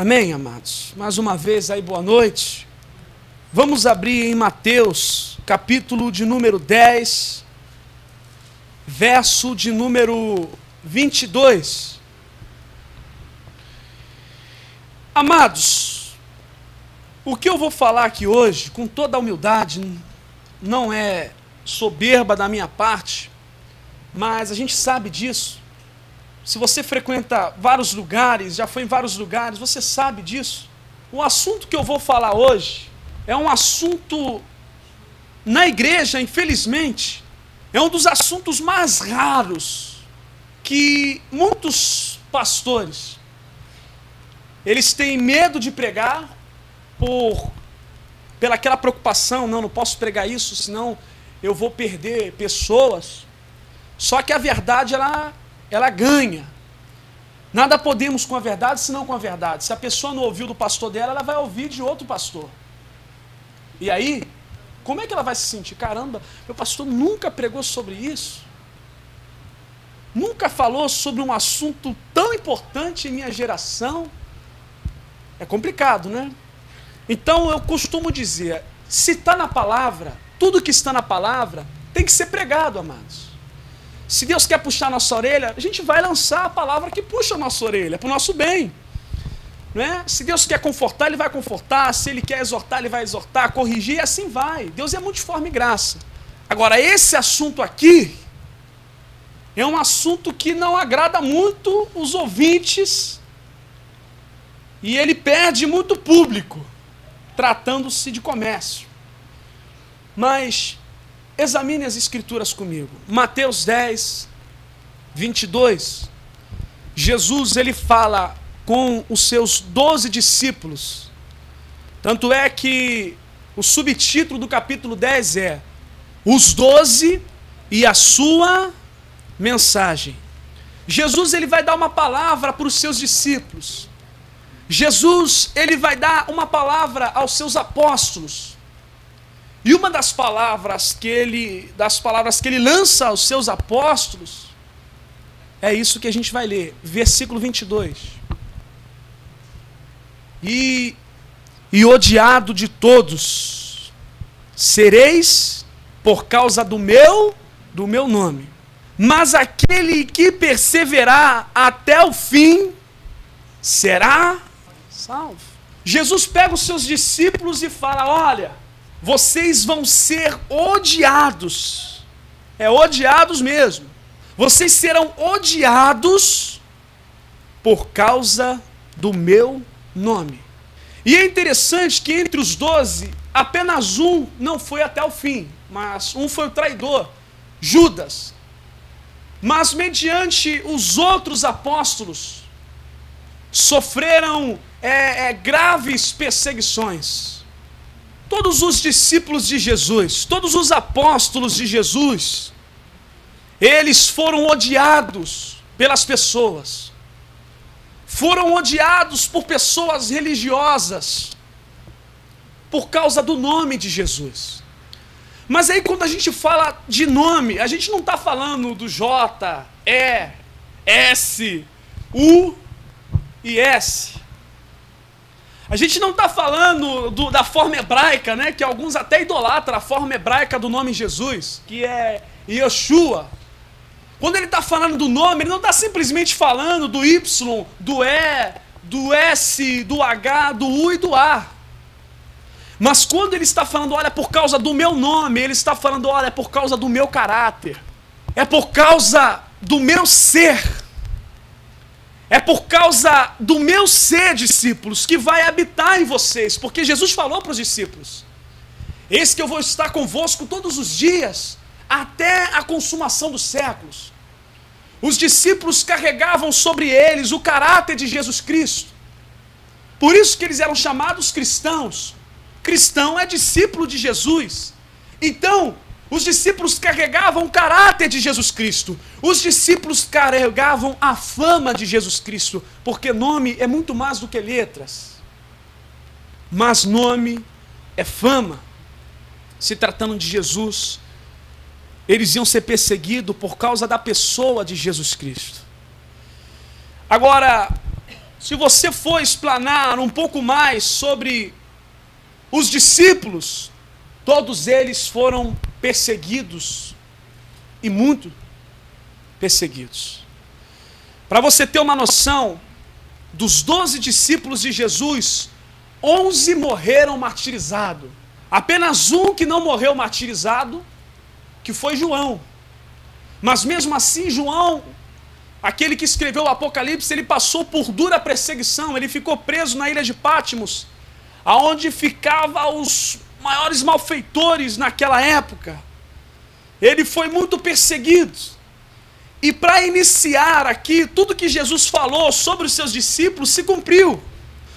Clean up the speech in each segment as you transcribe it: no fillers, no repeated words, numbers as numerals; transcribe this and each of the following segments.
Amém, amados? Mais uma vez aí, boa noite. Vamos abrir em Mateus, capítulo de número 10, verso de número 22. Amados, o que eu vou falar aqui hoje, com toda a humildade, não é soberba da minha parte, mas a gente sabe disso. Se você frequenta vários lugares, já foi em vários lugares, você sabe disso. O assunto que eu vou falar hoje é um assunto, na igreja, infelizmente, é um dos assuntos mais raros que muitos pastores, eles têm medo de pregar pela aquela preocupação, não posso pregar isso, senão eu vou perder pessoas. Só que a verdade, ela ganha. Nada podemos com a verdade, senão com a verdade. Se a pessoa não ouviu do pastor dela, ela vai ouvir de outro pastor. E aí, como é que ela vai se sentir? Caramba, meu pastor nunca pregou sobre isso. Nunca falou sobre um assunto tão importante em minha geração. É complicado, né? Então eu costumo dizer, se está na palavra, tudo que está na palavra tem que ser pregado, amados. Se Deus quer puxar a nossa orelha, a gente vai lançar a palavra que puxa a nossa orelha, para o nosso bem. Não é? Se Deus quer confortar, Ele vai confortar. Se Ele quer exortar, Ele vai exortar, corrigir, e assim vai. Deus é multiforme graça. Agora, esse assunto aqui é um assunto que não agrada muito os ouvintes e ele perde muito público, tratando-se de comércio. Mas examine as escrituras comigo. Mateus 10, 22. Jesus, ele fala com os seus 12 discípulos. Tanto é que o subtítulo do capítulo 10 é Os 12 e a sua mensagem. Jesus, ele vai dar uma palavra para os seus discípulos. Jesus, ele vai dar uma palavra aos seus apóstolos. E uma das palavras que ele lança aos seus apóstolos é isso que a gente vai ler, versículo 22. E odiado de todos sereis por causa do meu nome. Mas aquele que perseverar até o fim será salvo. Jesus pega os seus discípulos e fala: olha, vocês vão ser odiados. É odiados mesmo. Vocês serão odiados por causa do meu nome. E é interessante que entre os 12, apenas um não foi até o fim. Mas um foi o traidor, Judas. Mas mediante os outros apóstolos, sofreram graves perseguições. Todos os discípulos de Jesus, todos os apóstolos de Jesus, eles foram odiados pelas pessoas. Foram odiados por pessoas religiosas, por causa do nome de Jesus. Mas aí quando a gente fala de nome, a gente não está falando do J, E, S, U e S. A gente não está falando da forma hebraica, né? Que alguns até idolatram a forma hebraica do nome Jesus, que é Yeshua. Quando ele está falando do nome, ele não está simplesmente falando do Y, do E, do S, do H, do U e do A. Mas quando ele está falando, olha, por causa do meu nome, ele está falando, olha, é por causa do meu caráter. É por causa do meu ser. É por causa do meu ser, discípulos, que vai habitar em vocês. Porque Jesus falou para os discípulos: eis que eu vou estar convosco todos os dias, até a consumação dos séculos. Os discípulos carregavam sobre eles o caráter de Jesus Cristo. Por isso que eles eram chamados cristãos. Cristão é discípulo de Jesus. Então, os discípulos carregavam o caráter de Jesus Cristo. Os discípulos carregavam a fama de Jesus Cristo. Porque nome é muito mais do que letras. Mas nome é fama. Se tratando de Jesus, eles iam ser perseguidos por causa da pessoa de Jesus Cristo. Agora, Se você for explanar um pouco mais sobre os discípulos, todos eles foram perseguidos, e muito perseguidos. Para você ter uma noção, dos 12 discípulos de Jesus, 11 morreram martirizados. Apenas um que não morreu martirizado, que foi João. Mas mesmo assim, João, aquele que escreveu o Apocalipse, ele passou por dura perseguição, ele ficou preso na ilha de Patmos, aonde ficavam os maiores malfeitores naquela época. Ele foi muito perseguido. E para iniciar aqui, tudo que Jesus falou sobre os seus discípulos se cumpriu.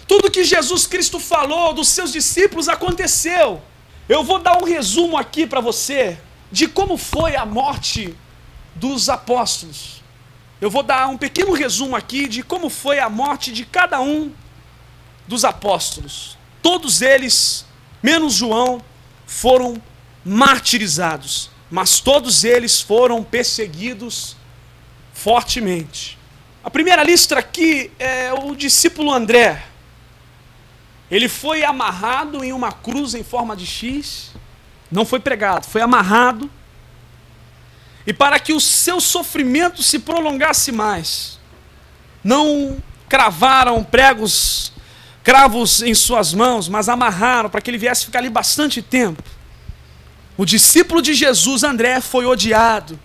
Tudo que Jesus Cristo falou dos seus discípulos aconteceu. Eu vou dar um resumo aqui para você de como foi a morte dos apóstolos. Eu vou dar um pequeno resumo aqui de como foi a morte de cada um dos apóstolos. Todos eles, menos João, foram martirizados, mas todos eles foram perseguidos fortemente. A primeira lista aqui é o discípulo André. Ele foi amarrado em uma cruz em forma de X, não foi pregado, foi amarrado. E para que o seu sofrimento se prolongasse mais, não cravaram cravos em suas mãos, mas amarraram para que ele viesse ficar ali bastante tempo. O discípulo de Jesus, André, foi odiado,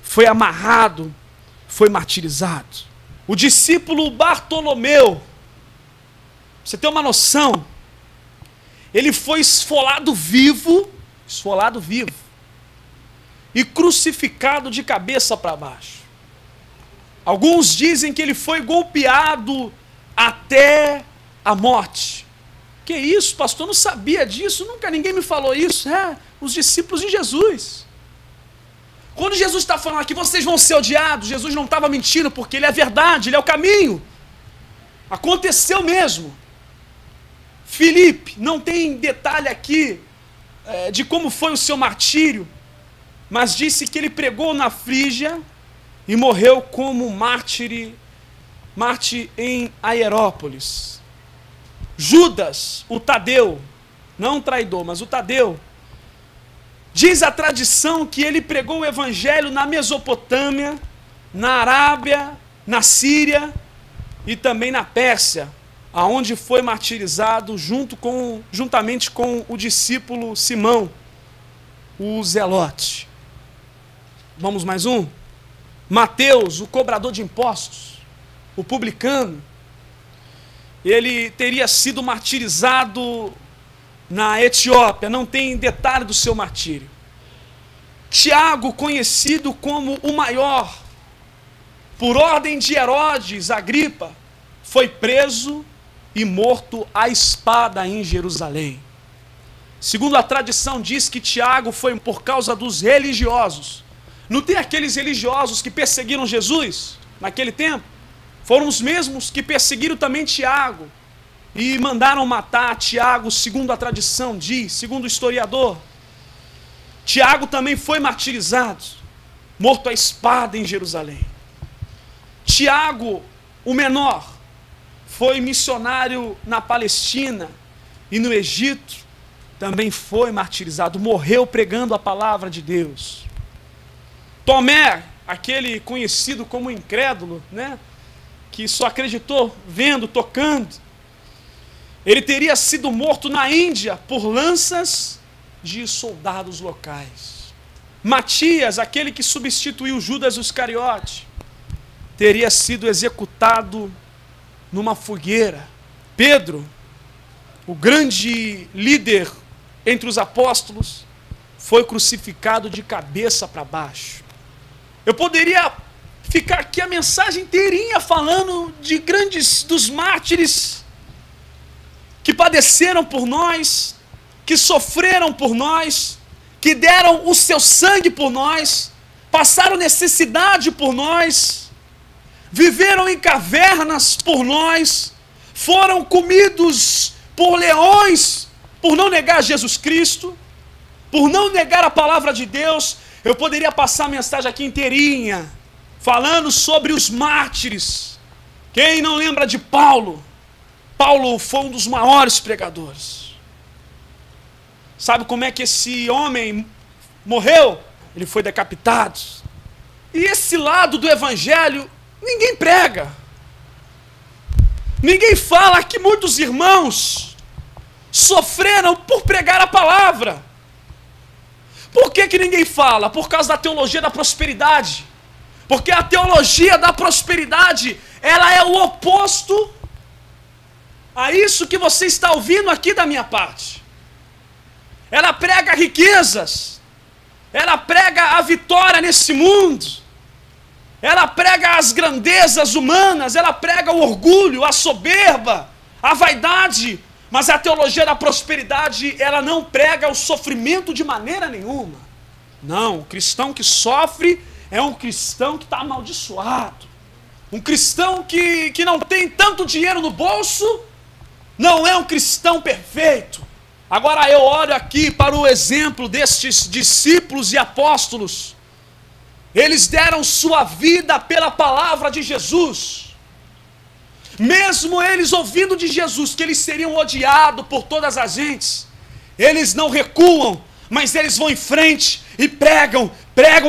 foi amarrado, foi martirizado. O discípulo Bartolomeu, pra você ter uma noção, ele foi esfolado vivo, e crucificado de cabeça para baixo. Alguns dizem que ele foi golpeado até a morte. Que isso, pastor? Eu não sabia disso, nunca ninguém me falou isso. Os discípulos de Jesus. Quando Jesus está falando aqui, vocês vão ser odiados, Jesus não estava mentindo, porque ele é a verdade, ele é o caminho. Aconteceu mesmo. Filipe, não tem detalhe aqui de como foi o seu martírio, mas disse que ele pregou na Frígia e morreu como mártir em Aerópolis. Judas, o Tadeu, não o traidor, mas o Tadeu, diz a tradição que ele pregou o evangelho na Mesopotâmia, na Arábia, na Síria e também na Pérsia, aonde foi martirizado juntamente com o discípulo Simão, o Zelote. Vamos mais um? Mateus, o cobrador de impostos, o publicano, ele teria sido martirizado na Etiópia, não tem detalhe do seu martírio. Tiago, conhecido como o maior, por ordem de Herodes Agripa, foi preso e morto à espada em Jerusalém. Segundo a tradição diz que Tiago foi por causa dos religiosos. Não tem aqueles religiosos que perseguiram Jesus naquele tempo? Foram os mesmos que perseguiram também Tiago e mandaram matar Tiago, segundo a tradição diz, segundo o historiador. Tiago também foi martirizado, morto à espada em Jerusalém. Tiago, o menor, foi missionário na Palestina e no Egito, também foi martirizado, morreu pregando a palavra de Deus. Tomé, aquele conhecido como incrédulo, que só acreditou vendo, tocando, ele teria sido morto na Índia por lanças de soldados locais. Matias, aquele que substituiu Judas Iscariote, teria sido executado numa fogueira. Pedro, o grande líder entre os apóstolos, foi crucificado de cabeça para baixo. Eu poderia ficar aqui a mensagem inteirinha falando de dos mártires que padeceram por nós, que sofreram por nós, que deram o seu sangue por nós, passaram necessidade por nós, viveram em cavernas por nós, foram comidos por leões, por não negar Jesus Cristo, por não negar a palavra de Deus. Eu poderia passar a mensagem aqui inteirinha, falando sobre os mártires Quem não lembra de Paulo? Paulo foi um dos maiores pregadores. Sabe como é que esse homem morreu? Ele foi decapitado. E esse lado do evangelho, ninguém prega. Ninguém fala que muitos irmãos sofreram por pregar a palavra. Por que ninguém fala? Por causa da teologia da prosperidade. Porque a teologia da prosperidade, ela é o oposto a isso que você está ouvindo aqui da minha parte. Ela prega riquezas. Ela prega a vitória nesse mundo. Ela prega as grandezas humanas. Ela prega o orgulho, a soberba, a vaidade. Mas a teologia da prosperidade, ela não prega o sofrimento de maneira nenhuma. Não, o cristão que sofre é um cristão que está amaldiçoado. Um cristão que não tem tanto dinheiro no bolso, não é um cristão perfeito. Agora eu olho aqui para o exemplo destes discípulos e apóstolos. Eles deram sua vida pela palavra de Jesus. Mesmo eles ouvindo de Jesus que eles seriam odiados por todas as gentes, eles não recuam, mas eles vão em frente e pregam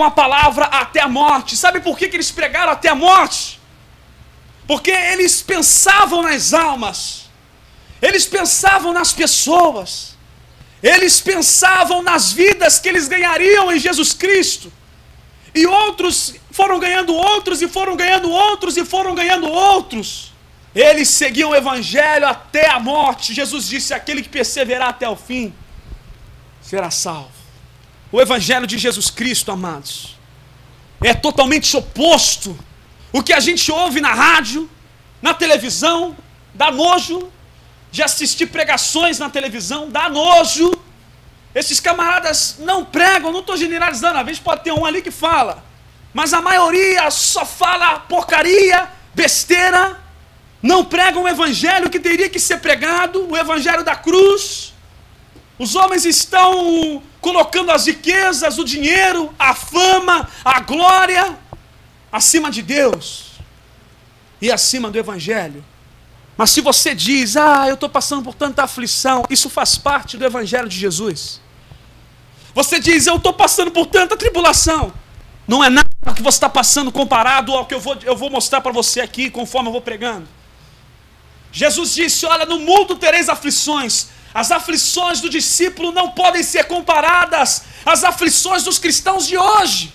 a palavra até a morte. Sabe por que eles pregaram até a morte? Porque eles pensavam nas almas, eles pensavam nas pessoas, eles pensavam nas vidas que eles ganhariam em Jesus Cristo. E outros foram ganhando outros, e foram ganhando outros, e foram ganhando outros. Eles seguiam o evangelho até a morte. Jesus disse: aquele que perseverar até o fim será salvo. O evangelho de Jesus Cristo, amados, é totalmente oposto. O que a gente ouve na rádio, na televisão, dá nojo. De assistir pregações na televisão, dá nojo. Esses camaradas não pregam, não estou generalizando, às vezes pode ter um ali que fala, mas a maioria só fala porcaria, besteira. Não pregam o evangelho que teria que ser pregado, o evangelho da cruz. Os homens estão colocando as riquezas, o dinheiro, a fama, a glória acima de Deus e acima do evangelho. Mas se você diz: eu estou passando por tanta aflição, isso faz parte do evangelho de Jesus. Você diz: eu estou passando por tanta tribulação, não é nada que você está passando comparado ao que eu vou mostrar para você aqui, conforme eu vou pregando. Jesus disse: olha, no mundo tereis aflições. As aflições do discípulo não podem ser comparadas às aflições dos cristãos de hoje.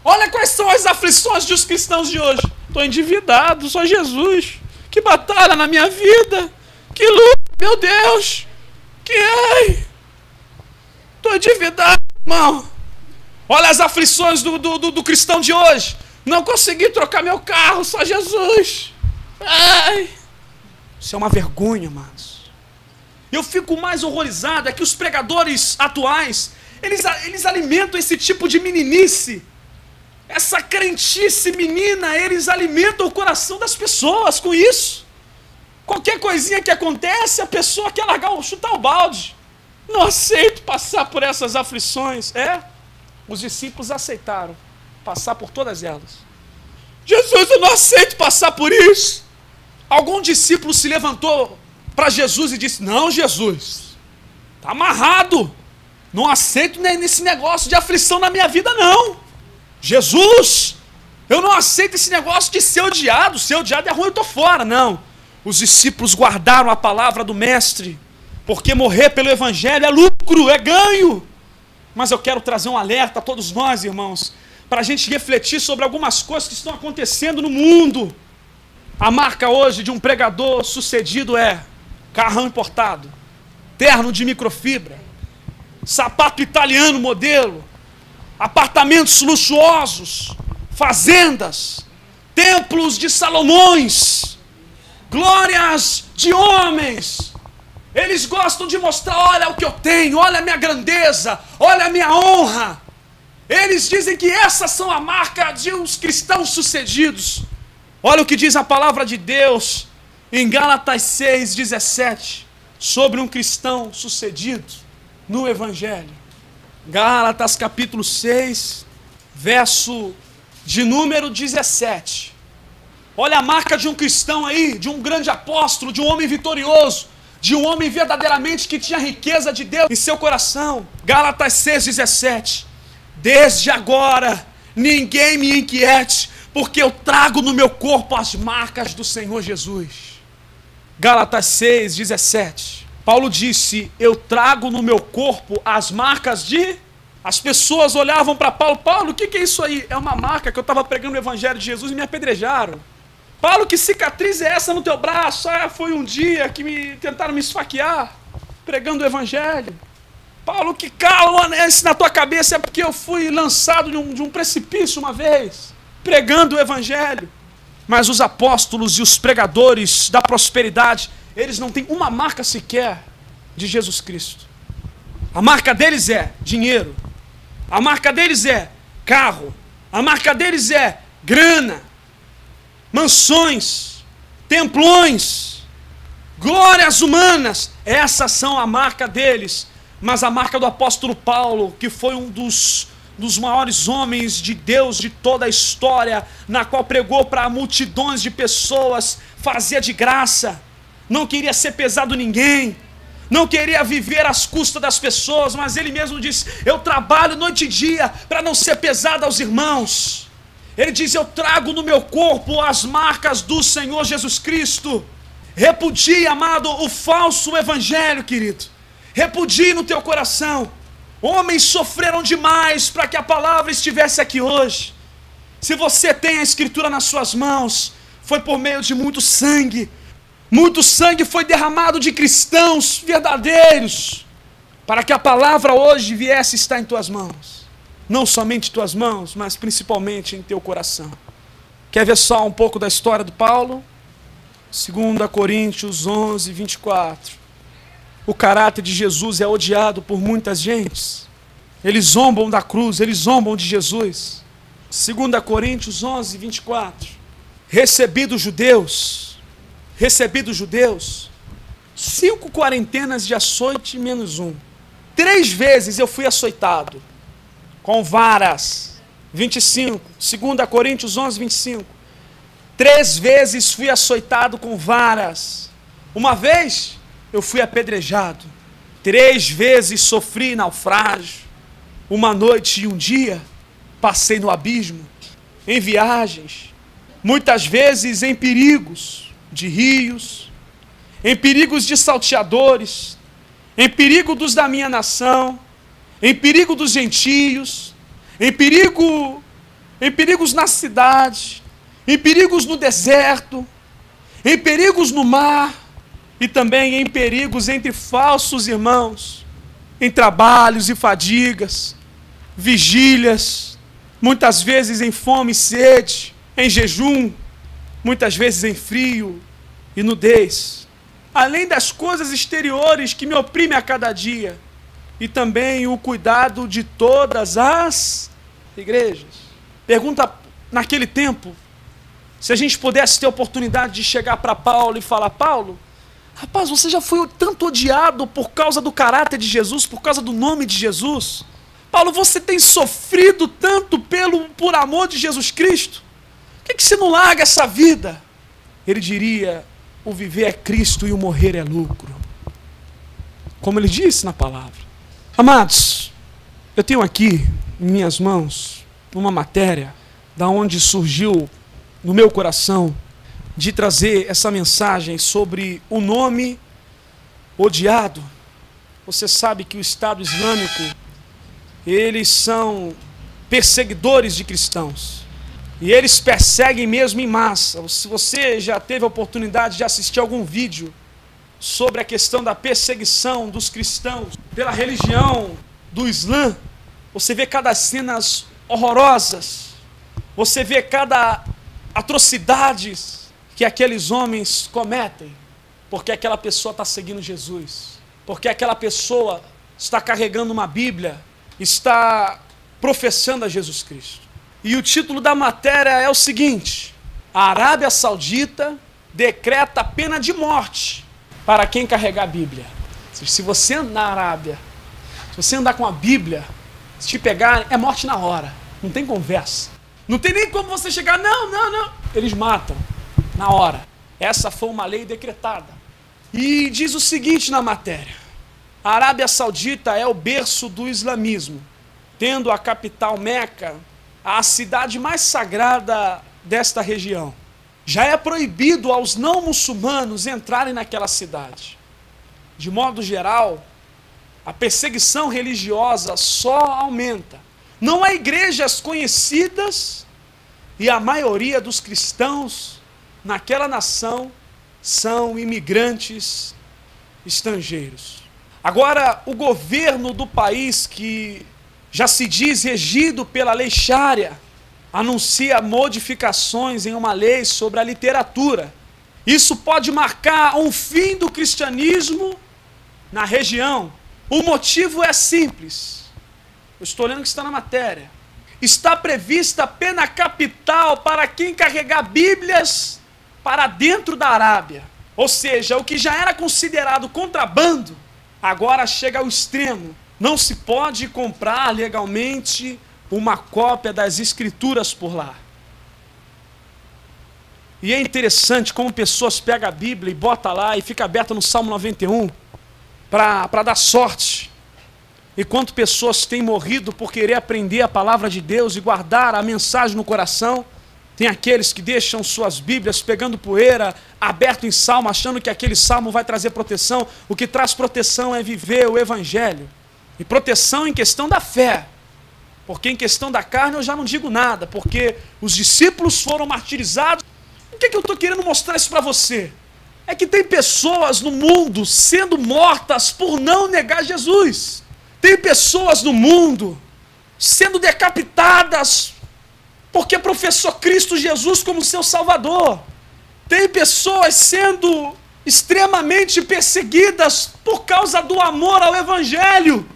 Olha quais são as aflições dos cristãos de hoje. Estou endividado, só Jesus. Que batalha na minha vida. Que luta, meu Deus. Estou endividado, irmão. Olha as aflições do cristão de hoje. Não consegui trocar meu carro, só Jesus. Isso é uma vergonha, amados. Eu fico mais horrorizado é que os pregadores atuais, eles alimentam esse tipo de meninice, essa crentice menina. Eles alimentam o coração das pessoas com isso. Qualquer coisinha que acontece, a pessoa quer chutar o balde. Não aceito passar por essas aflições. Os discípulos aceitaram passar por todas elas. Jesus, eu não aceito passar por isso. Algum discípulo se levantou para Jesus e disse: não, Jesus, está amarrado. Não aceito nesse negócio de aflição na minha vida, não. Jesus, eu não aceito esse negócio de ser odiado. Ser odiado é ruim, eu estou fora. Não. Os discípulos guardaram a palavra do mestre, porque morrer pelo evangelho é lucro, é ganho. Mas eu quero trazer um alerta a todos nós, irmãos, para a gente refletir sobre algumas coisas que estão acontecendo no mundo. A marca hoje de um pregador sucedido é carrão importado, terno de microfibra, sapato italiano modelo, apartamentos luxuosos, fazendas, templos de Salomões, glórias de homens. Eles gostam de mostrar: olha o que eu tenho, olha a minha grandeza, olha a minha honra. Eles dizem que essas são a marca de uns cristãos sucedidos. Olha o que diz a palavra de Deus em Gálatas 6:17 sobre um cristão sucedido no evangelho. Gálatas capítulo 6, verso de número 17. Olha a marca de um cristão aí, de um grande apóstolo, de um homem vitorioso, de um homem verdadeiramente que tinha riqueza de Deus em seu coração. Gálatas 6,17. Desde agora, ninguém me inquiete, porque eu trago no meu corpo as marcas do Senhor Jesus. Gálatas 6,17. Paulo disse, eu trago no meu corpo as marcas de... As pessoas olhavam para Paulo, Paulo, o que é isso aí? É uma marca que eu estava pregando o evangelho de Jesus e me apedrejaram. Paulo, que cicatriz é essa no teu braço? Ah, foi um dia que tentaram me esfaquear, pregando o evangelho. Paulo, que calo esse na tua cabeça é porque eu fui lançado de um precipício uma vez, pregando o evangelho. Mas os apóstolos e os pregadores da prosperidade, eles não têm uma marca sequer de Jesus Cristo. A marca deles é dinheiro. A marca deles é carro. A marca deles é grana, mansões, templões, glórias humanas. Essas são a marca deles. Mas a marca do apóstolo Paulo, que foi um dos maiores homens de Deus de toda a história, na qual pregou para multidões de pessoas, fazia de graça, não queria ser pesado ninguém, não queria viver às custas das pessoas, mas ele mesmo disse, eu trabalho noite e dia para não ser pesado aos irmãos. Ele diz, eu trago no meu corpo as marcas do Senhor Jesus Cristo. Repudie, amado, o falso evangelho, querido. Repudie no teu coração. Homens sofreram demais para que a palavra estivesse aqui hoje. Se você tem a escritura nas suas mãos, foi por meio de muito sangue. Muito sangue foi derramado de cristãos verdadeiros, para que a palavra hoje viesse estar em tuas mãos. Não somente em tuas mãos, mas principalmente em teu coração. Quer ver só um pouco da história do Paulo? 2 Coríntios 11, 24. O caráter de Jesus é odiado por muitas gentes. Eles zombam da cruz, eles zombam de Jesus. 2 Coríntios 11, 24. Recebi dos judeus 5 quarentenas de açoite menos 1. 3 vezes eu fui açoitado com varas. 25. 2 Coríntios 11, 25. 3 vezes fui açoitado com varas. Uma vez eu fui apedrejado. 3 vezes sofri naufrágio. Uma noite e um dia passei no abismo, em viagens, muitas vezes em perigos de rios, em perigos de salteadores, em perigo dos da minha nação, em perigo dos gentios, em perigos na cidade, em perigos no deserto, em perigos no mar, e também em perigos entre falsos irmãos, em trabalhos e fadigas, vigílias, muitas vezes em fome e sede, em jejum, muitas vezes em frio e nudez, além das coisas exteriores que me oprimem a cada dia, e também o cuidado de todas as igrejas. Pergunta naquele tempo, se a gente pudesse ter a oportunidade de chegar para Paulo e falar, Paulo, rapaz, você já foi tanto odiado por causa do caráter de Jesus, por causa do nome de Jesus. Paulo, você tem sofrido tanto por amor de Jesus Cristo. Por que você não larga essa vida? Ele diria, o viver é Cristo e o morrer é lucro. Como ele disse na palavra. Amados, eu tenho aqui em minhas mãos uma matéria da onde surgiu no meu coração de trazer essa mensagem sobre o nome odiado. Você sabe que o Estado Islâmico, eles são perseguidores de cristãos. E eles perseguem mesmo em massa. Se você já teve a oportunidade de assistir algum vídeo sobre a questão da perseguição dos cristãos pela religião do Islã, você vê cada cenas horrorosas. Você vê cada atrocidades que aqueles homens cometem, porque aquela pessoa está seguindo Jesus, porque aquela pessoa está carregando uma Bíblia, está professando a Jesus Cristo. E o título da matéria é o seguinte: a Arábia Saudita decreta pena de morte para quem carregar a Bíblia. Se você andar na Arábia, se você andar com a Bíblia, se te pegar, é morte na hora, não tem conversa. Não tem nem como você chegar, não. Eles matam. na hora. Essa foi uma lei decretada. E diz o seguinte na matéria: a Arábia Saudita é o berço do islamismo, tendo a capital Meca a cidade mais sagrada desta região. Já é proibido aos não muçulmanos entrarem naquela cidade. De modo geral, a perseguição religiosa só aumenta. Não há igrejas conhecidas e a maioria dos cristãos naquela nação são imigrantes estrangeiros. Agora, o governo do país, que já se diz regido pela lei Sharia, anuncia modificações em uma lei sobre a literatura. Isso pode marcar um fim do cristianismo na região. O motivo é simples. Eu estou lendo o que está na matéria. Está prevista pena capital para quem carregar Bíblias para dentro da Arábia. Ou seja, o que já era considerado contrabando, agora chega ao extremo. Não se pode comprar legalmente uma cópia das escrituras por lá. E é interessante como pessoas pegam a Bíblia e botam lá e fica aberta no Salmo 91 para dar sorte. E quanto pessoas têm morrido por querer aprender a palavra de Deus e guardar a mensagem no coração. Tem aqueles que deixam suas Bíblias pegando poeira, aberto em salmo, achando que aquele salmo vai trazer proteção. O que traz proteção é viver o Evangelho. E proteção em questão da fé. Porque em questão da carne eu já não digo nada, porque os discípulos foram martirizados. O que eu estou querendo mostrar isso para você? É que tem pessoas no mundo sendo mortas por não negar Jesus. Tem pessoas no mundo sendo decapitadas porque professou Cristo Jesus como seu Salvador. Tem pessoas sendo extremamente perseguidas por causa do amor ao Evangelho.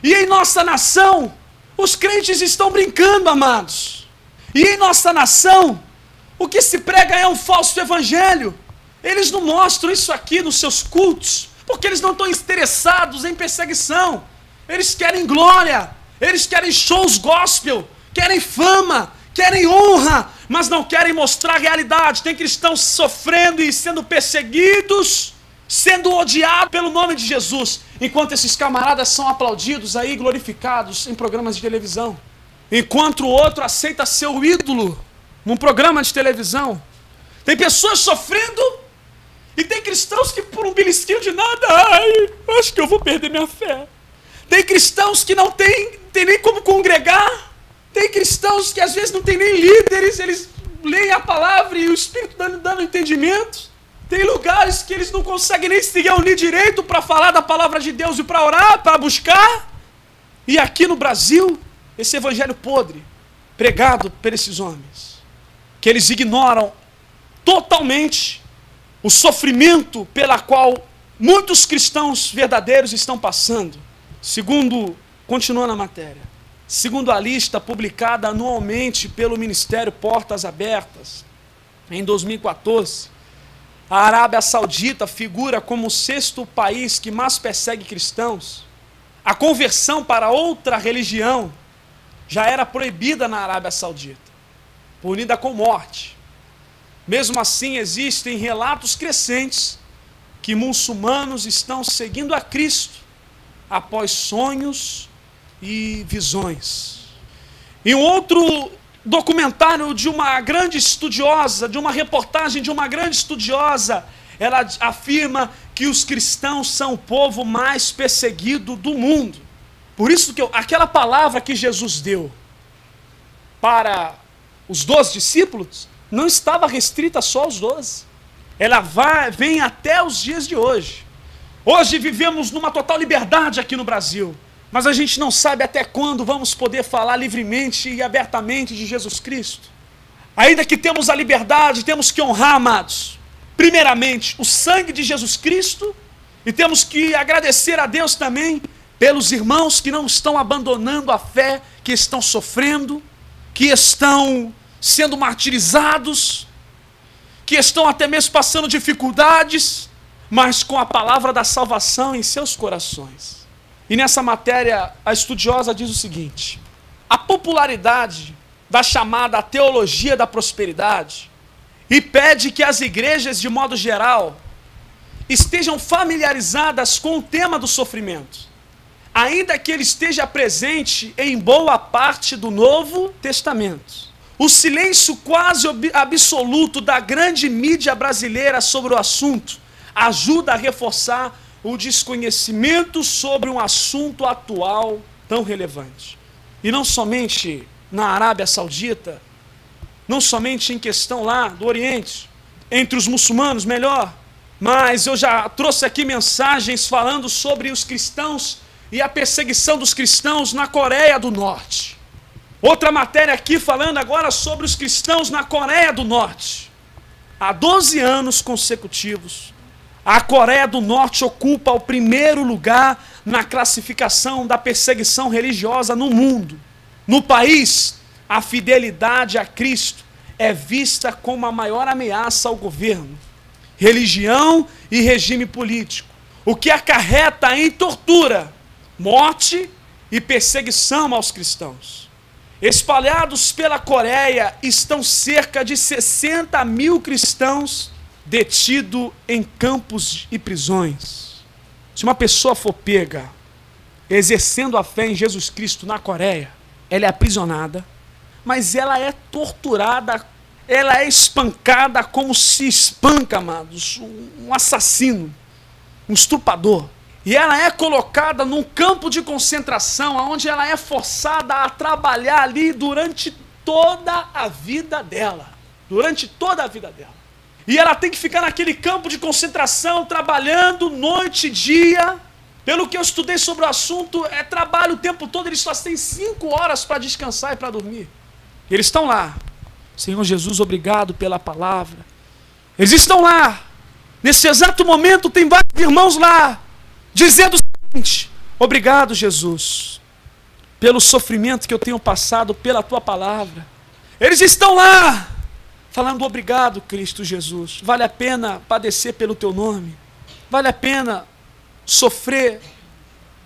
E em nossa nação, os crentes estão brincando, amados. E em nossa nação, o que se prega é um falso evangelho. Eles não mostram isso aqui nos seus cultos, porque eles não estão interessados em perseguição. Eles querem glória, eles querem shows gospel, querem fama, querem honra, mas não querem mostrar a realidade. Tem cristãos sofrendo e sendo perseguidos, sendo odiados pelo nome de Jesus, enquanto esses camaradas são aplaudidos aí, glorificados em programas de televisão. Enquanto o outro aceita ser o ídolo num programa de televisão. Tem pessoas sofrendo e tem cristãos que por um belisquinho de nada, acho que eu vou perder minha fé. Tem cristãos que não tem nem como congregar. Tem cristãos que às vezes não tem nem líderes, eles leem a palavra e o Espírito dando entendimento. Tem lugares que eles não conseguem nem se reunir direito para falar da palavra de Deus e para orar, para buscar. E aqui no Brasil, esse evangelho podre, pregado por esses homens, que eles ignoram totalmente o sofrimento pela qual muitos cristãos verdadeiros estão passando. Continuando a matéria, segundo a lista publicada anualmente pelo Ministério Portas Abertas, em 2014, a Arábia Saudita figura como o 6º país que mais persegue cristãos. A conversão para outra religião já era proibida na Arábia Saudita, punida com morte. Mesmo assim, existem relatos crescentes que muçulmanos estão seguindo a Cristo após sonhos e visões. Em um outro documentário de uma grande estudiosa, de uma reportagem de uma grande estudiosa, ela afirma que os cristãos são o povo mais perseguido do mundo. Por isso que aquela palavra que Jesus deu para os 12 discípulos não estava restrita só aos 12. Ela vem até os dias de hoje. Hoje vivemos numa total liberdade aqui no Brasil, mas a gente não sabe até quando vamos poder falar livremente e abertamente de Jesus Cristo. Ainda que temos a liberdade, temos que honrar, amados, primeiramente, o sangue de Jesus Cristo, e temos que agradecer a Deus também pelos irmãos que não estão abandonando a fé, que estão sofrendo, que estão sendo martirizados, que estão até mesmo passando dificuldades, mas com a palavra da salvação em seus corações. E nessa matéria, a estudiosa diz o seguinte: a popularidade da chamada teologia da prosperidade e pede que as igrejas, de modo geral, estejam familiarizadas com o tema do sofrimento, ainda que ele esteja presente em boa parte do Novo Testamento. O silêncio quase absoluto da grande mídia brasileira sobre o assunto ajuda a reforçar o desconhecimento sobre um assunto atual tão relevante. E não somente na Arábia Saudita, não somente em questão lá do Oriente, entre os muçulmanos, melhor, mas eu já trouxe aqui mensagens falando sobre os cristãos e a perseguição dos cristãos na Coreia do Norte. Outra matéria aqui falando agora sobre os cristãos na Coreia do Norte. Há 12 anos consecutivos, a Coreia do Norte ocupa o primeiro lugar na classificação da perseguição religiosa no mundo. No país, a fidelidade a Cristo é vista como a maior ameaça ao governo, religião e regime político, o que acarreta em tortura, morte e perseguição aos cristãos. Espalhados pela Coreia estão cerca de 60 mil cristãos detidos em campos e prisões. Se uma pessoa for pega exercendo a fé em Jesus Cristo na Coreia, ela é aprisionada, mas ela é torturada, ela é espancada como se espanca, amados, um assassino, um estuprador. E ela é colocada num campo de concentração, onde ela é forçada a trabalhar ali durante toda a vida dela. Durante toda a vida dela. E ela tem que ficar naquele campo de concentração, trabalhando noite e dia. Pelo que eu estudei sobre o assunto, é trabalho o tempo todo, eles só têm 5 horas para descansar e para dormir. E eles estão lá. Senhor Jesus, obrigado pela palavra. Eles estão lá. Nesse exato momento, tem vários irmãos lá, dizendo o seguinte: obrigado, Jesus, pelo sofrimento que eu tenho passado pela tua palavra. Eles estão lá, falando obrigado, Cristo Jesus. Vale a pena padecer pelo teu nome. Vale a pena sofrer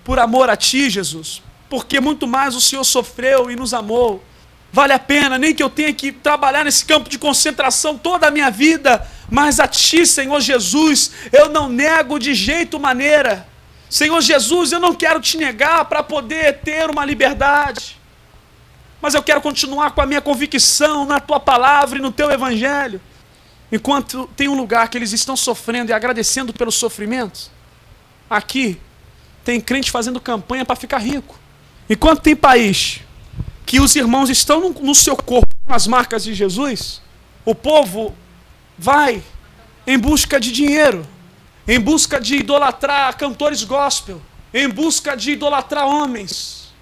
por amor a ti, Jesus, porque muito mais o Senhor sofreu e nos amou. Vale a pena, nem que eu tenha que trabalhar nesse campo de concentração toda a minha vida, mas a ti, Senhor Jesus, eu não nego de jeito maneira. Senhor Jesus, eu não quero te negar para poder ter uma liberdade, mas eu quero continuar com a minha convicção na tua palavra e no teu evangelho. Enquanto tem um lugar que eles estão sofrendo e agradecendo pelo sofrimento, aqui tem crente fazendo campanha para ficar rico. Enquanto tem país que os irmãos estão no seu corpo com as marcas de Jesus, o povo vai em busca de dinheiro, em busca de idolatrar cantores gospel, em busca de idolatrar homens,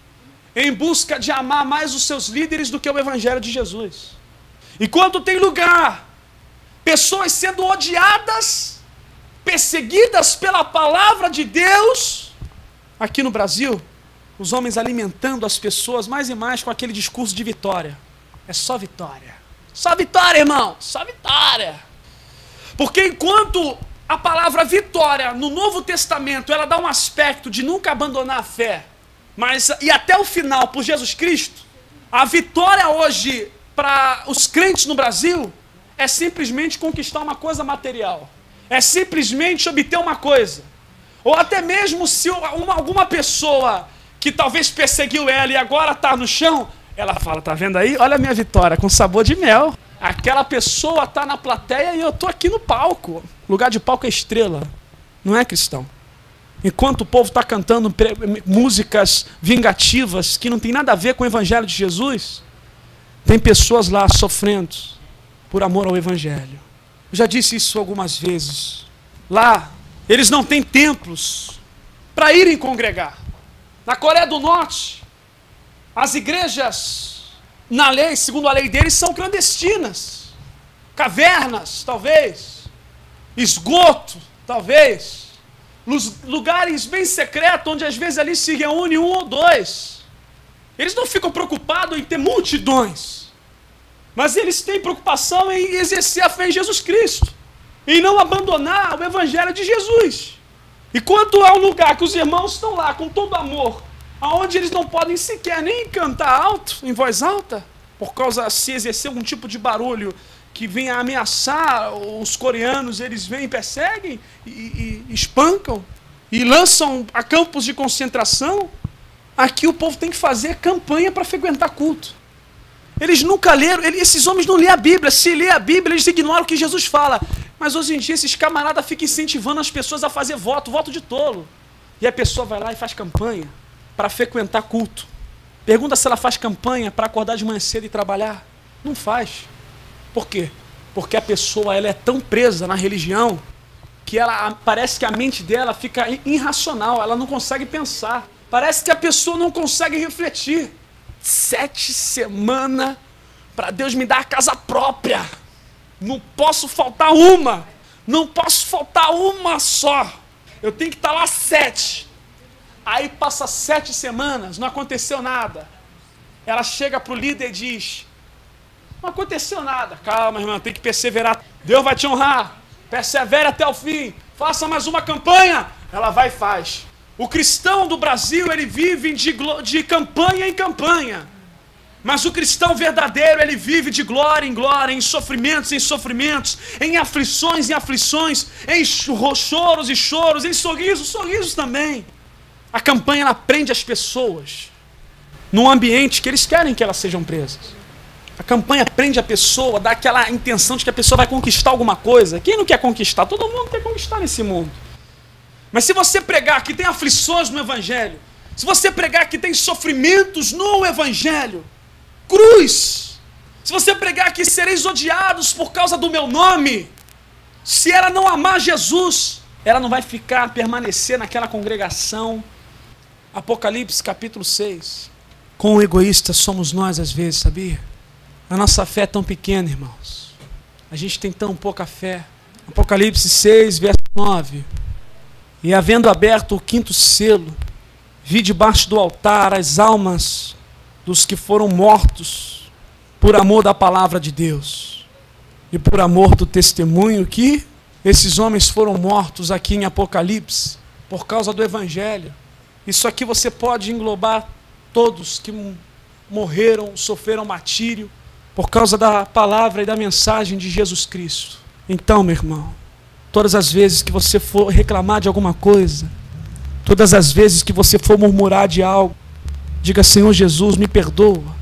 em busca de amar mais os seus líderes do que o evangelho de Jesus. Enquanto tem lugar, pessoas sendo odiadas, perseguidas pela palavra de Deus, aqui no Brasil, os homens alimentando as pessoas mais e mais com aquele discurso de vitória. É só vitória. Só vitória, irmão. Só vitória. Porque enquanto a palavra vitória no Novo Testamento, ela dá um aspecto de nunca abandonar a fé, mas e até o final por Jesus Cristo, a vitória hoje para os crentes no Brasil é simplesmente conquistar uma coisa material. É simplesmente obter uma coisa. Ou até mesmo se alguma pessoa que talvez perseguiu ela e agora está no chão, ela fala, tá vendo aí? Olha a minha vitória, com sabor de mel. Aquela pessoa está na plateia e eu estou aqui no palco. Lugar de palco é estrela, não é, cristão? Enquanto o povo está cantando músicas vingativas que não tem nada a ver com o evangelho de Jesus, tem pessoas lá sofrendo por amor ao evangelho. Eu já disse isso algumas vezes. Lá, eles não têm templos para irem congregar. Na Coreia do Norte, as igrejas, na lei, segundo a lei deles, são clandestinas. Cavernas, talvez. Esgoto, talvez. Lugares bem secretos, onde às vezes ali se reúne 1 ou 2. Eles não ficam preocupados em ter multidões, mas eles têm preocupação em exercer a fé em Jesus Cristo, em não abandonar o evangelho de Jesus. E quanto é um lugar que os irmãos estão lá com todo amor, aonde eles não podem sequer nem cantar alto, em voz alta, por causa se exercer algum tipo de barulho que vem a ameaçar os coreanos, eles vêm, perseguem e espancam e lançam a campos de concentração. Aqui o povo tem que fazer campanha para frequentar culto. Eles nunca leram, esses homens não lêem a Bíblia. Se lê a Bíblia, eles ignoram o que Jesus fala. Mas hoje em dia esses camaradas ficam incentivando as pessoas a fazer voto de tolo. E a pessoa vai lá e faz campanha para frequentar culto. Pergunta se ela faz campanha para acordar de manhã cedo e trabalhar. Não faz. Por quê? Porque a pessoa ela é tão presa na religião que parece que a mente dela fica irracional, ela não consegue pensar. Parece que a pessoa não consegue refletir. 7 semanas para Deus me dar a casa própria. Não posso faltar uma. Não posso faltar uma só. Eu tenho que estar lá 7. Aí passa 7 semanas, não aconteceu nada. Ela chega para o líder e diz: não aconteceu nada. Calma, irmão, tem que perseverar. Deus vai te honrar. Persevere até o fim. Faça mais uma campanha. Ela vai e faz. O cristão do Brasil, ele vive de campanha em campanha. Mas o cristão verdadeiro, ele vive de glória em glória, em sofrimentos, em aflições, em choros e choros, em sorrisos também. A campanha, ela prende as pessoas num ambiente que eles querem que elas sejam presas. A campanha prende a pessoa, dá aquela intenção de que a pessoa vai conquistar alguma coisa. Quem não quer conquistar? Todo mundo quer conquistar nesse mundo. Mas se você pregar que tem aflições no Evangelho, se você pregar que tem sofrimentos no Evangelho, cruz, se você pregar que sereis odiados por causa do meu nome, se ela não amar Jesus, ela não vai permanecer naquela congregação. Apocalipse capítulo 6. Quão egoístas somos nós às vezes, sabia? A nossa fé é tão pequena, irmãos. A gente tem tão pouca fé. Apocalipse 6, verso 9. E havendo aberto o 5º selo, vi debaixo do altar as almas dos que foram mortos por amor da palavra de Deus e por amor do testemunho que esses homens foram mortos aqui em Apocalipse por causa do Evangelho. Isso aqui você pode englobar todos que morreram, sofreram martírio por causa da palavra e da mensagem de Jesus Cristo. Então, meu irmão, todas as vezes que você for reclamar de alguma coisa, todas as vezes que você for murmurar de algo, diga: Senhor Jesus, me perdoa.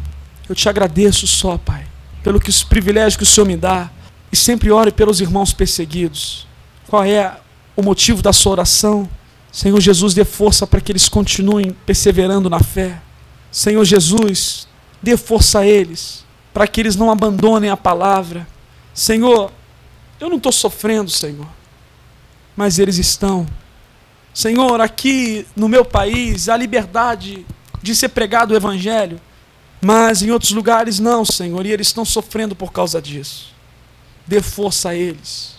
Eu te agradeço só, Pai, pelo que os privilégios que o Senhor me dá. E sempre ore pelos irmãos perseguidos. Qual é o motivo da sua oração? Senhor Jesus, dê força para que eles continuem perseverando na fé. Senhor Jesus, dê força a eles, para que eles não abandonem a palavra. Senhor, eu não estou sofrendo, Senhor, mas eles estão. Senhor, aqui no meu país, há liberdade de ser pregado o Evangelho, mas em outros lugares não, Senhor, e eles estão sofrendo por causa disso. Dê força a eles.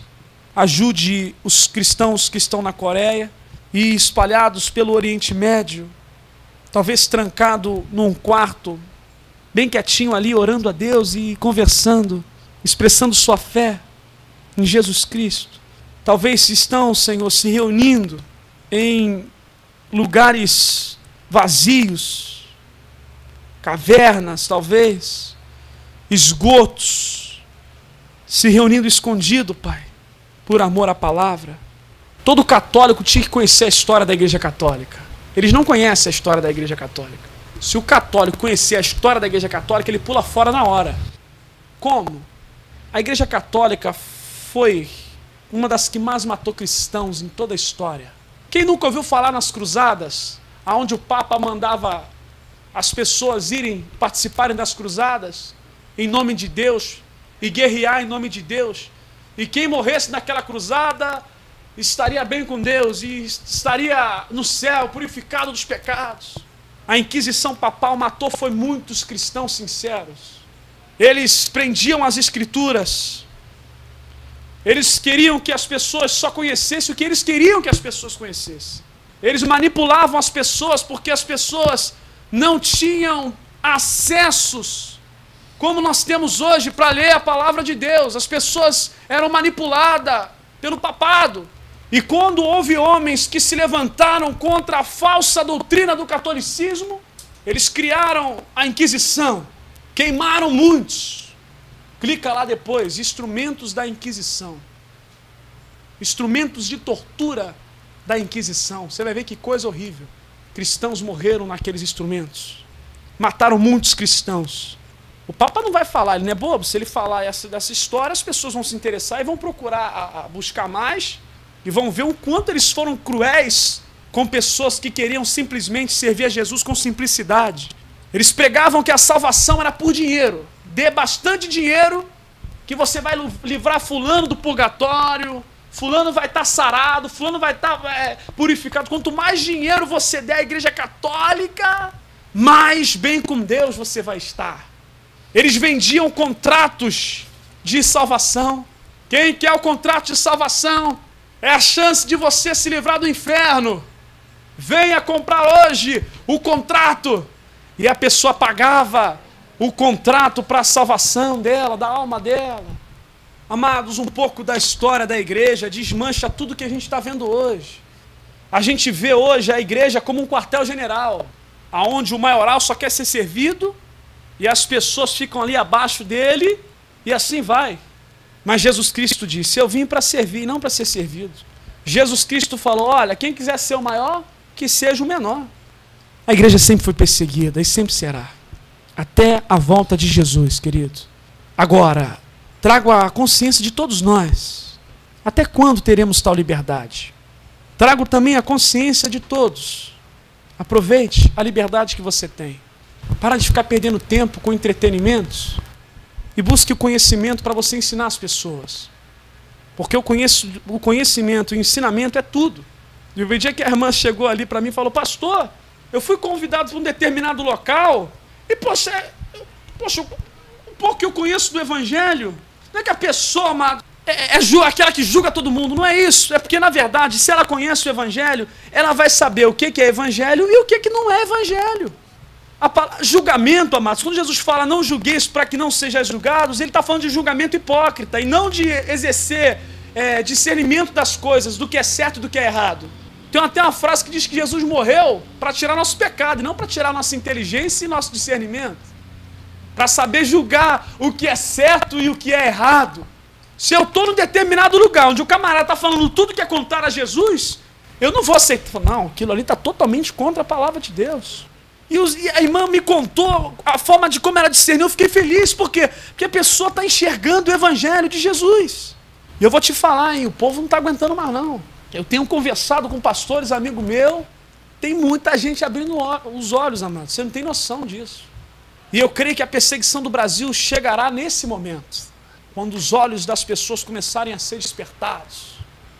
Ajude os cristãos que estão na Coreia e espalhados pelo Oriente Médio, talvez trancado num quarto, bem quietinho ali, orando a Deus e conversando, expressando sua fé em Jesus Cristo. Talvez estão, Senhor, se reunindo em lugares vazios, cavernas, talvez, esgotos, se reunindo escondido, Pai, por amor à palavra. Todo católico tinha que conhecer a história da Igreja Católica. Eles não conhecem a história da Igreja Católica. Se o católico conhecer a história da Igreja Católica, ele pula fora na hora. Como? A Igreja Católica foi uma das que mais matou cristãos em toda a história. Quem nunca ouviu falar nas cruzadas, onde o Papa mandava as pessoas irem participarem das cruzadas em nome de Deus e guerrear em nome de Deus, e quem morresse naquela cruzada estaria bem com Deus e estaria no céu, purificado dos pecados. A Inquisição papal matou foi muitos cristãos sinceros. Eles prendiam as Escrituras. Eles queriam que as pessoas só conhecessem o que eles queriam que as pessoas conhecessem. Eles manipulavam as pessoas porque as pessoas não tinham acessos como nós temos hoje para ler a palavra de Deus. As pessoas eram manipuladas pelo papado. E quando houve homens que se levantaram contra a falsa doutrina do catolicismo, eles criaram a Inquisição, queimaram muitos. Clica lá depois, instrumentos da Inquisição. Instrumentos de tortura da Inquisição. Você vai ver que coisa horrível. Cristãos morreram naqueles instrumentos. Mataram muitos cristãos. O Papa não vai falar, ele não é bobo. Se ele falar dessa história, as pessoas vão se interessar e vão procurar buscar mais e vão ver o quanto eles foram cruéis com pessoas que queriam simplesmente servir a Jesus com simplicidade. Eles pregavam que a salvação era por dinheiro. Dê bastante dinheiro que você vai livrar fulano do purgatório, fulano vai estar sarado, fulano vai estar purificado. Quanto mais dinheiro você der à Igreja Católica, mais bem com Deus você vai estar. Eles vendiam contratos de salvação. Quem quer o contrato de salvação? É a chance de você se livrar do inferno. Venha comprar hoje o contrato. E a pessoa pagava o contrato para a salvação dela, da alma dela. Amados, um pouco da história da igreja desmancha tudo que a gente está vendo hoje. A gente vê hoje a igreja como um quartel-general, onde o maioral só quer ser servido e as pessoas ficam ali abaixo dele e assim vai. Mas Jesus Cristo disse, eu vim para servir, não para ser servido. Jesus Cristo falou, olha, quem quiser ser o maior, que seja o menor. A igreja sempre foi perseguida e sempre será. Até a volta de Jesus, querido. Agora, trago a consciência de todos nós. Até quando teremos tal liberdade? Trago também a consciência de todos. Aproveite a liberdade que você tem. Para de ficar perdendo tempo com entretenimentos e busque o conhecimento para você ensinar as pessoas. Porque o conhecimento, o ensinamento é tudo. E o dia que a irmã chegou ali para mim e falou, pastor, eu fui convidado para um determinado local e, poxa, um pouco que eu conheço do Evangelho, não é que a pessoa, amado, aquela que julga todo mundo, não é isso. É porque, na verdade, se ela conhece o Evangelho, ela vai saber o que é Evangelho e o que não é Evangelho. Julgamento, amados, quando Jesus fala não julgueis para que não sejais julgados, ele está falando de julgamento hipócrita e não de exercer discernimento das coisas, do que é certo e do que é errado. Tem até uma frase que diz que Jesus morreu para tirar nosso pecado e não para tirar nossa inteligência e nosso discernimento. Para saber julgar o que é certo e o que é errado. Se eu estou num determinado lugar onde o camarada está falando tudo que é contrário a Jesus, eu não vou aceitar. Não, aquilo ali está totalmente contra a palavra de Deus. E a irmã me contou a forma de como ela discerniu, eu fiquei feliz, porque a pessoa está enxergando o Evangelho de Jesus. E eu vou te falar, hein, o povo não está aguentando mais não. Eu tenho conversado com pastores, amigo meu, tem muita gente abrindo os olhos, amado, você não tem noção disso. E eu creio que a perseguição do Brasil chegará nesse momento, quando os olhos das pessoas começarem a ser despertados.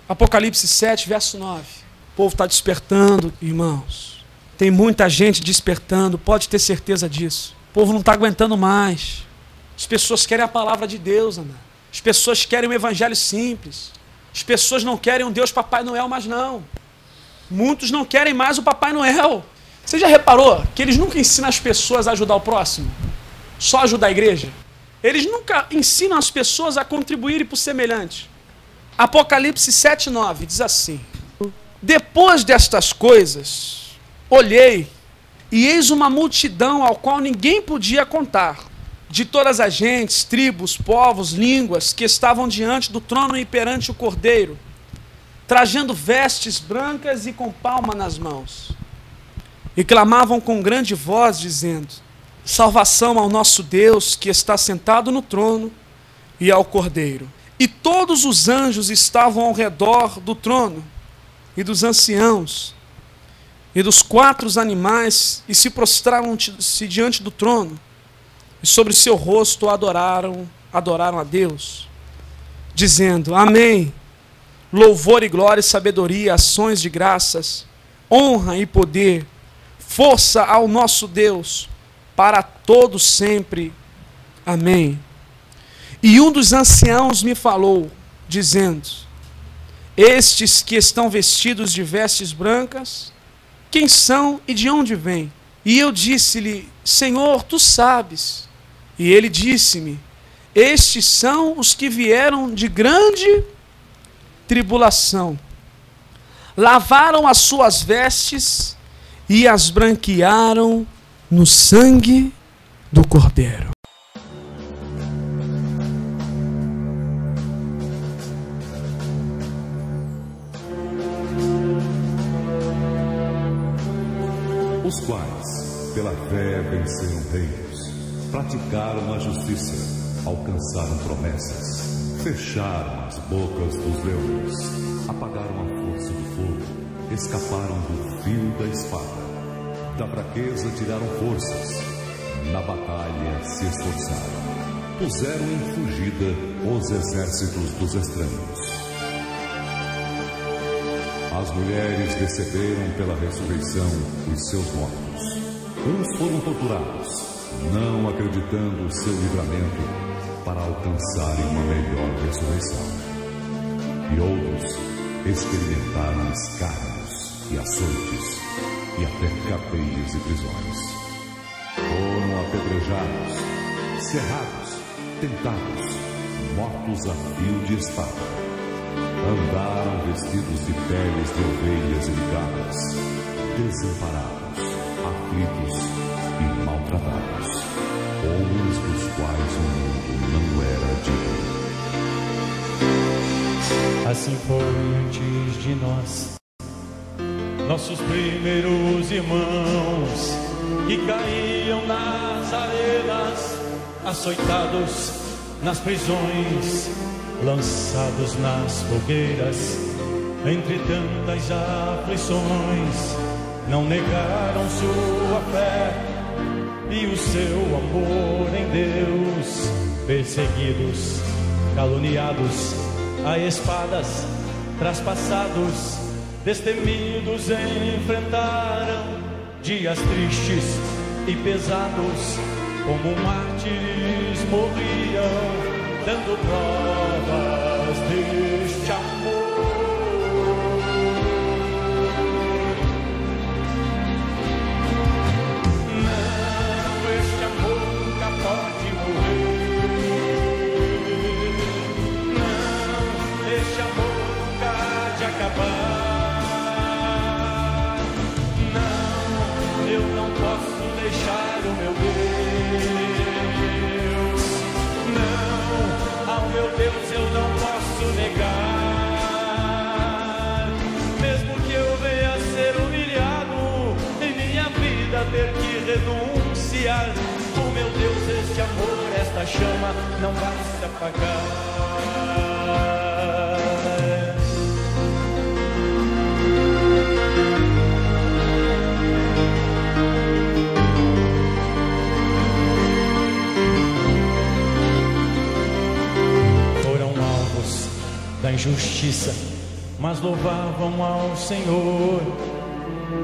Apocalipse 7, verso 9. O povo está despertando, irmãos. Tem muita gente despertando, pode ter certeza disso. O povo não está aguentando mais. As pessoas querem a palavra de Deus, amado. As pessoas querem um evangelho simples. As pessoas não querem um Deus Papai Noel mais não. Muitos não querem mais o Papai Noel. Você já reparou que eles nunca ensinam as pessoas a ajudar o próximo? Só ajudar a igreja? Eles nunca ensinam as pessoas a contribuírem por semelhante. Apocalipse 7:9 diz assim: depois destas coisas, olhei, e eis uma multidão ao qual ninguém podia contar, de todas as gentes, tribos, povos, línguas, que estavam diante do trono e perante o Cordeiro, trajando vestes brancas e com palma nas mãos. E clamavam com grande voz, dizendo: salvação ao nosso Deus, que está sentado no trono, e ao Cordeiro. E todos os anjos estavam ao redor do trono, e dos anciãos, e dos 4 animais, e se prostraram-se diante do trono, e sobre seu rosto adoraram a Deus, dizendo: amém, louvor e glória e sabedoria, ações de graças, honra e poder, força ao nosso Deus, para todos sempre. Amém. E um dos anciãos me falou, dizendo: estes que estão vestidos de vestes brancas, quem são e de onde vêm? E eu disse-lhe: Senhor, tu sabes. E ele disse-me: estes são os que vieram de grande tribulação. Lavaram as suas vestes e as branquearam no sangue do Cordeiro. os quais, pela fé, venceram reinos, praticaram a justiça, alcançaram promessas, fecharam as bocas dos leões, apagaram a força do fogo, escaparam do fio da espada. Da fraqueza tiraram forças, na batalha se esforçaram, puseram em fugida os exércitos dos estranhos. As mulheres receberam pela ressurreição os seus mortos. Uns foram torturados, não acreditando o seu livramento, para alcançarem uma melhor ressurreição. E outros experimentaram escárnios e açoites, e até cadeias e prisões. Foram apedrejados, cerrados, tentados, mortos a fio de espada. Andaram vestidos de peles de ovelhas e de cabras, desamparados, aflitos e maltratados, homens dos quais o mundo não era digno. Assim foi antes de nós, nossos primeiros irmãos, que caíam nas arenas, açoitados nas prisões, lançados nas fogueiras, entre tantas aflições, não negaram sua fé e o seu amor em Deus. Perseguidos, caluniados, a espadas traspassados, destemidos enfrentaram dias tristes e pesados, como mártires morriam, dando provas deste amor. Não, este amor nunca pode morrer. Não, este amor nunca há de acabar. Eu não posso deixar o meu Deus. Não, ao meu Deus eu não posso negar. Mesmo que eu venha a ser humilhado, em minha vida ter que renunciar, o meu Deus, este amor, esta chama não vai se apagar. Da injustiça, mas louvavam ao Senhor.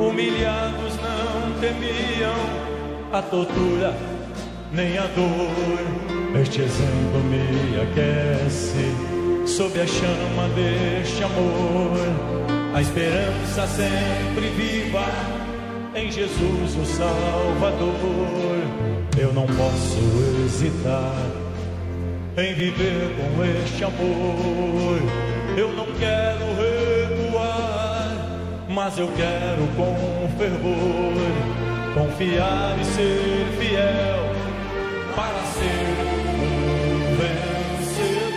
Humilhados não temiam a tortura nem a dor. Este exemplo me aquece sob a chama deste amor. A esperança sempre viva em Jesus o Salvador. Eu não posso hesitar em viver com este amor. Eu não quero recuar, mas eu quero com fervor confiar e ser fiel para ser um vencedor.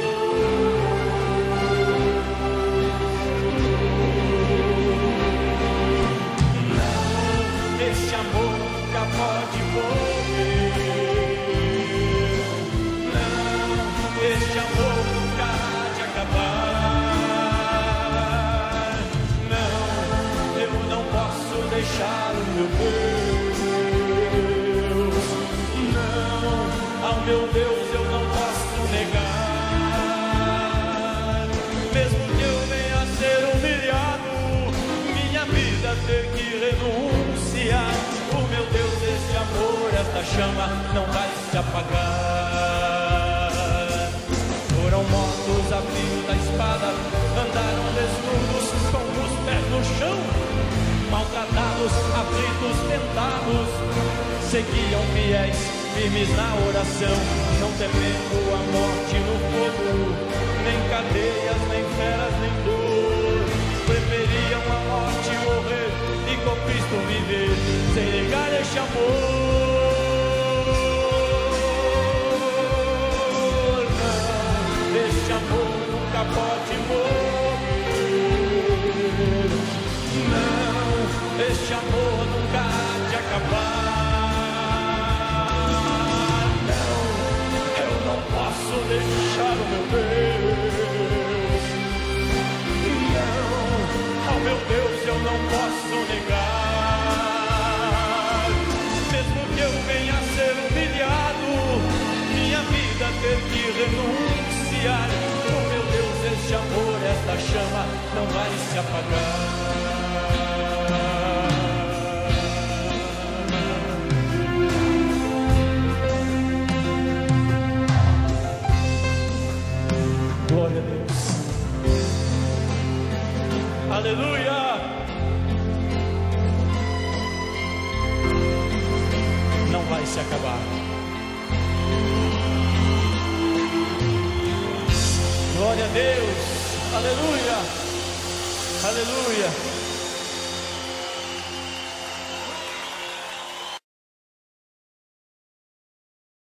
Não, este amor nunca pode morrer. Este amor nunca há de acabar. Não, eu não posso deixar o meu Deus. Não, ao meu Deus eu não posso negar. Mesmo que eu venha a ser humilhado, minha vida ter que renunciar, o meu Deus, este amor, esta chama não vai se apagar. Foram mortos a fio da espada, andaram desnudos com os pés no chão, maltratados, aflitos, tentados, seguiam fiéis, firmes na oração, não temendo a morte no fogo, nem cadeias, nem feras, nem dor. Preferiam a morte morrer e com Cristo viver, sem negar este amor. Este amor nunca pode morrer. Não, este amor nunca há de acabar. Não, eu não posso deixar o meu Deus. Não, ao meu Deus eu não posso negar. Mesmo que eu venha a ser humilhado, minha vida ter que renunciar. Oh meu Deus, este amor, esta chama não vai se apagar. Glória a Deus. Aleluia. Não vai se acabar. Glória a Deus. Aleluia. Aleluia.